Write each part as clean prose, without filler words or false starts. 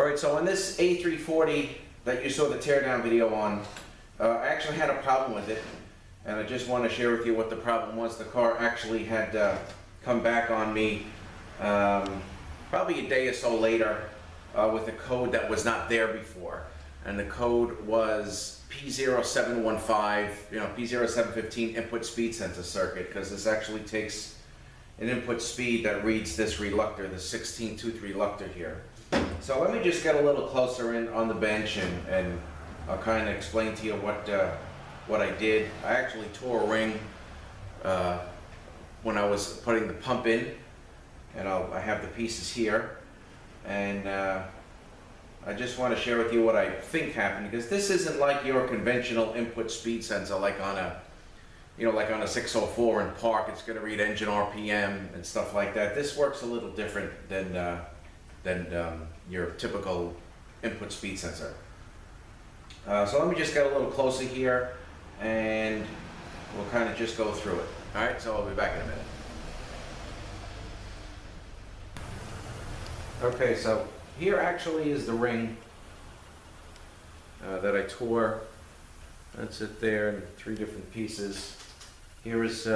Alright, so on this A340 that you saw the teardown video on, I actually had a problem with it, and I just want to share with you what the problem was. The car actually had come back on me probably a day or so later with a code that was not there before. And the code was P0715, P0715 input speed sensor circuit, because this actually takes an input speed that reads this reluctor, the 16-tooth reluctor here. So let me just get a little closer in on the bench and I'll kind of explain to you what I did. I actually tore a ring when I was putting the pump in, and I have the pieces here, and I just want to share with you what I think happened, because this isn't like your conventional input speed sensor, like on a like on a 604 in park. It's going to read engine RPM and stuff like that. This works a little different than your typical input speed sensor. So let me just get a little closer here and we'll kind of just go through it. Alright, so I'll be back in a minute. Okay, so here actually is the ring that I tore. That's it there in 3 different pieces. Here is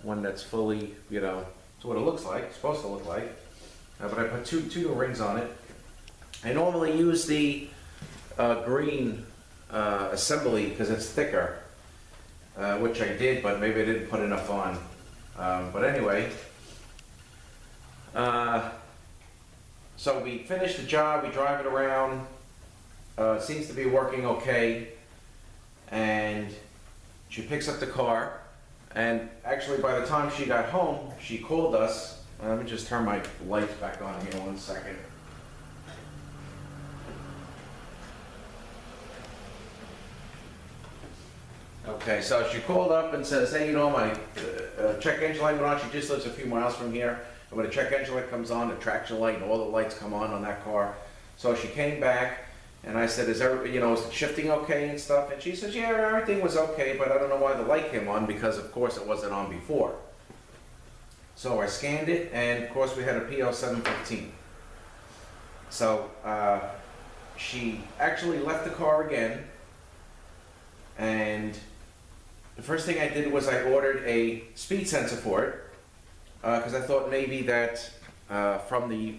one that's fully, it's what it looks like, it's supposed to look like. But I put two new rings on it. I normally use the green assembly because it's thicker, which I did, but maybe I didn't put enough on. But anyway, so we finished the job, we drive it around, seems to be working okay, and she picks up the car, and actually by the time she got home, she called us. Let me just turn my lights back on here 1 second. Okay, so she called up and says, hey, my check engine light went on. She just lives a few miles from here. And when the check engine light comes on, the traction light and all the lights come on that car. So she came back and I said, is the shifting okay and stuff? And she says, yeah, everything was okay, but I don't know why the light came on, because of course it wasn't on before. So I scanned it, and of course we had a P0715. So she actually left the car again, and the first thing I did was I ordered a speed sensor for it, because I thought maybe that from the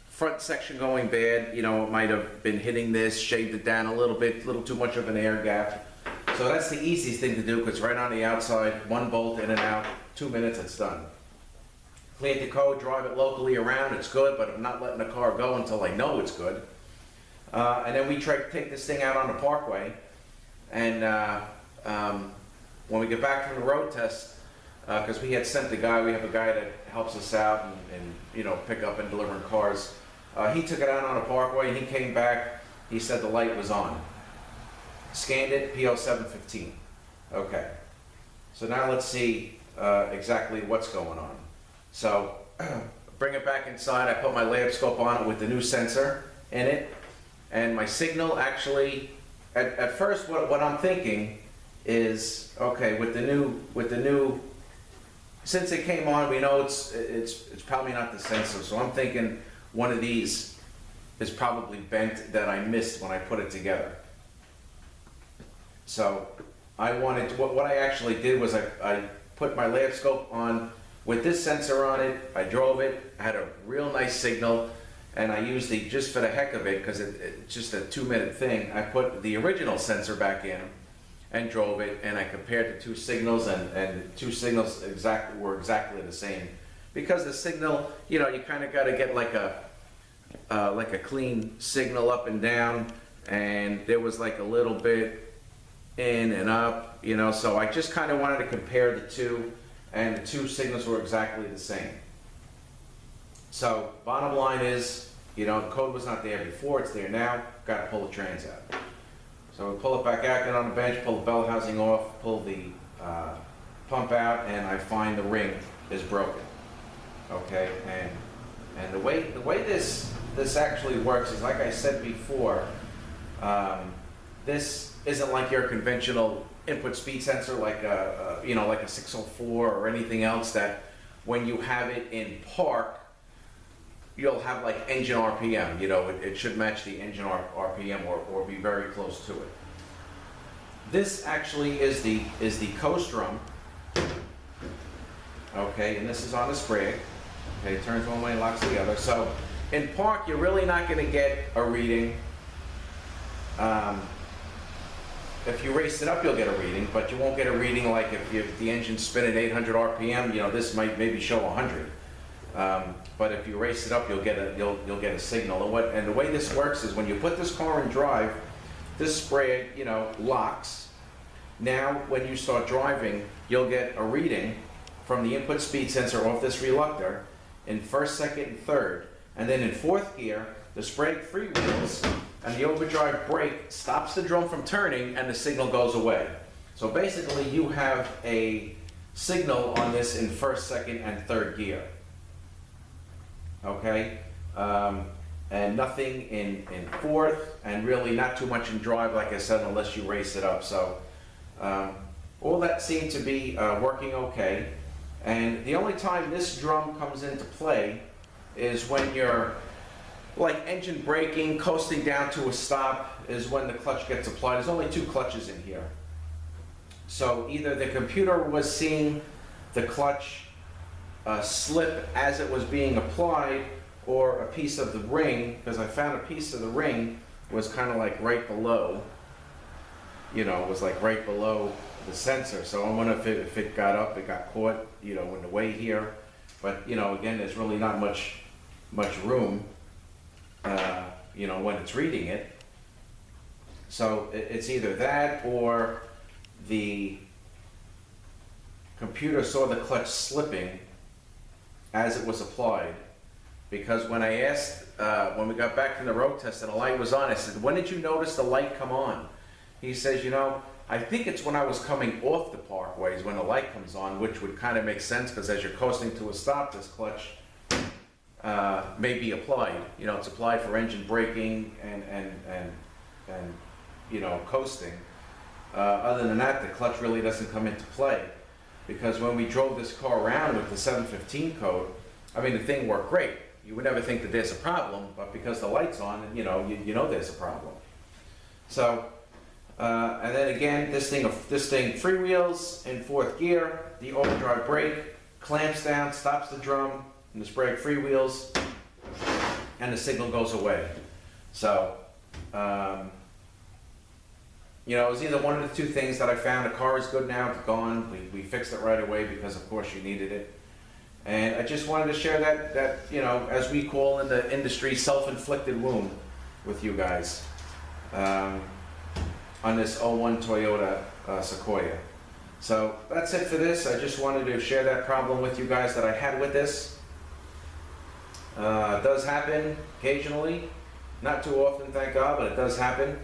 front section going bad, it might have been hitting this, shaved it down a little bit, a little too much of an air gap. So that's the easiest thing to do, because it's right on the outside, 1 bolt in and out, 2 minutes, it's done. Clear the code, drive it locally around, it's good, but I'm not letting the car go until I know it's good. And then we take this thing out on the parkway, and when we get back from the road test, because we had sent the guy, we have a guy that helps us out and pick up and delivering cars. He took it out on the parkway, and he came back, he said the light was on. Scanned it, P0715. Okay, so now let's see exactly what's going on. So, bring it back inside, I put my lab scope on it with the new sensor in it, and my signal actually, at first what I'm thinking is, okay, with the new, since it came on, we know it's probably not the sensor, so I'm thinking one of these is probably bent that I missed when I put it together. So what I actually did was I put my lab scope on with this sensor on it. I drove it, had a real nice signal, and I used just for the heck of it, because it's just a 2-minute thing, I put the original sensor back in and drove it, and I compared the 2 signals, and the 2 signals were exactly the same. Because the signal, you kind of got to get like a clean signal up and down, and there was like a little bit in and up, so I just kind of wanted to compare the 2, and the 2 signals were exactly the same. So bottom line is, the code was not there before, it's there now, got to pull the trans out. So we pull it back out, get on the bench, pull the bell housing off, pull the pump out, and I find the ring is broken. Okay, and the way this actually works is, like I said before, this isn't like your conventional input speed sensor, like like a 604 or anything else, that when you have it in park, you'll have like engine RPM, you know, it should match the engine RPM or be very close to it. This actually is the coast drum, okay, and this is on the sprig. Okay, it turns one way, locks the other. So in park, you're really not going to get a reading. If you race it up, you'll get a reading, but you won't get a reading like if the engine's spinning 800 RPM. You know, this might maybe show 100. But if you race it up, you'll get a signal. And the way this works is when you put this car in drive, this spray, you know, locks. Now, when you start driving, you'll get a reading from the input speed sensor off this reluctor in first, second, and third. And then in fourth gear, the spray freewheels and the overdrive brake stops the drum from turning and the signal goes away. So basically, you have a signal on this in first, second, and third gear. Okay? And nothing in fourth, and really not too much in drive, like I said, unless you race it up. So all that seemed to be working okay. And the only time this drum comes into play is when you're like engine braking, coasting down to a stop, is when the clutch gets applied. There's only 2 clutches in here. So either the computer was seeing the clutch slip as it was being applied, or a piece of the ring, because I found a piece of the ring was kind of like right below, you know, it was like right below the sensor. So I wonder if it got up, it got caught, you know, in the way here. But, you know, again, there's really not much room, you know, when it's reading it. So it's either that or the computer saw the clutch slipping as it was applied. Because when I asked, when we got back from the road test and the light was on, I said, when did you notice the light come on? He says, you know, I think it's when I was coming off the parkways when the light comes on, which would kind of make sense because as you're coasting to a stop, this clutch may be applied. You know, it's applied for engine braking and you know, coasting. Other than that, the clutch really doesn't come into play, because when we drove this car around with the 715 code, I mean, the thing worked great. You would never think that there's a problem, but because the light's on, you know there's a problem. So, and then again, this thing freewheels in fourth gear. The overdrive brake clamps down, stops the drum, and the brake freewheels, and the signal goes away. So, you know, it was either one of the 2 things that I found. The car is good now, it's gone. We fixed it right away because, of course, you needed it. And I just wanted to share that you know, as we call in the industry, self-inflicted wound with you guys on this 01 Toyota Sequoia. So that's it for this. I just wanted to share that problem with you guys that I had with this. It does happen occasionally, not too often, thank God, but it does happen.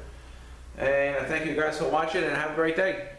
And I thank you guys for watching and have a great day.